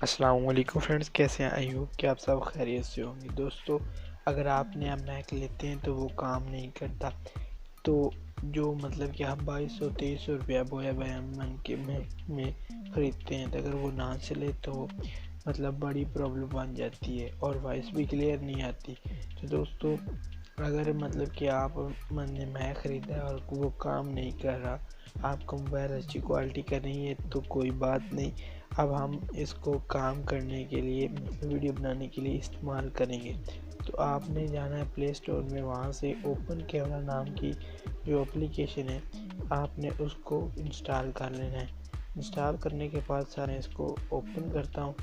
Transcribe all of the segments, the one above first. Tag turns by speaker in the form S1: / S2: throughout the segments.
S1: السلام علیکم فرینڈز، کیسے ہیں؟ آئی ہوپ کہ آپ سب خیریت سے ہوں گے۔ دوستو، اگر آپ نیا میک لیتے ہیں تو وہ کام نہیں کرتا، تو جو مطلب کہ ہم 2200-2300 روپیہ بویا بیمن کے میں خریدتے ہیں، اگر وہ نہ چلے تو مطلب بڑی پرابلم بن جاتی ہے اور وائس بھی کلیئر نہیں آتی۔ تو دوستو، اگر مطلب کہ آپ نے میک خریدا ہے اور وہ کام نہیں کر رہا، آپ کا موبائل اچھی کوالٹی کا نہیں ہے تو کوئی بات نہیں، اب ہم اس کو کام کرنے کے لیے ویڈیو بنانے کے لیے استعمال کریں گے۔ تو آپ نے جانا ہے پلے اسٹور میں، وہاں سے اوپن کیمرہ نام کی جو اپلیکیشن ہے آپ نے اس کو انسٹال کر لینا ہے۔ انسٹال کرنے کے بعد سر اس کو اوپن کرتا ہوں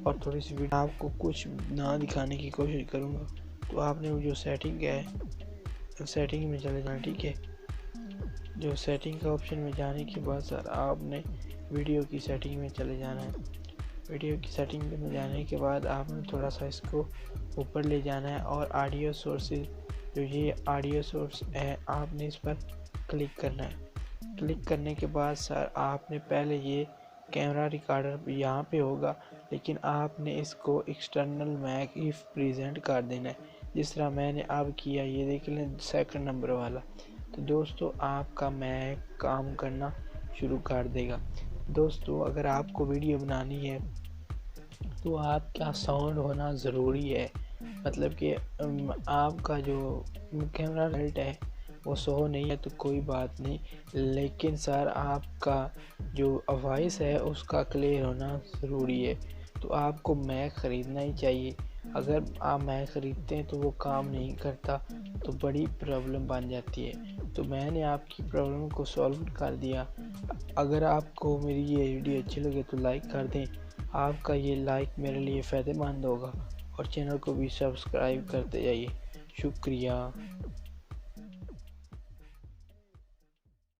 S1: اور تھوڑی سی ویڈیو آپ کو کچھ نہ دکھانے کی کوشش کروں گا۔ تو آپ نے وہ جو سیٹنگ ہے، سیٹنگ میں چلے جانا، ٹھیک ہے۔ جو سیٹنگ کا آپشن میں جانے کے بعد سر آپ نے ویڈیو کی سیٹنگ میں چلے جانا ہے۔ ویڈیو کی سیٹنگ میں جانے کے بعد آپ نے تھوڑا سا اس کو اوپر لے جانا ہے اور آڈیو سورسز، جو یہ آڈیو سورس ہے، آپ نے اس پر کلک کرنا ہے۔ کلک کرنے کے بعد سر آپ نے پہلے یہ کیمرہ ریکارڈر یہاں پہ ہوگا، لیکن آپ نے اس کو ایکسٹرنل میک ایف پریزنٹ کر دینا ہے، جس طرح میں نے اب کیا، یہ دیکھ لیں سیکنڈ نمبر والا۔ تو دوستو، آپ کا میک کام کرنا شروع کر دے گا۔ دوستو، اگر آپ کو ویڈیو بنانی ہے تو آپ کا ساؤنڈ ہونا ضروری ہے، مطلب کہ آپ کا جو کیمرہ ریزلٹ ہے وہ سو نہیں ہے تو کوئی بات نہیں، لیکن سر آپ کا جو وائس ہے اس کا کلیئر ہونا ضروری ہے۔ تو آپ کو میک خریدنا ہی چاہیے۔ اگر آپ میک خریدتے ہیں تو وہ کام نہیں کرتا تو بڑی پرابلم بن جاتی ہے۔ تو میں نے آپ کی پرابلم کو سولو کر دیا۔ اگر آپ کو میری یہ ویڈیو اچھی لگے تو لائک کر دیں، آپ کا یہ لائک میرے لیے فائدہ مند ہوگا، اور چینل کو بھی سبسکرائب کرتے جائیے۔ شکریہ۔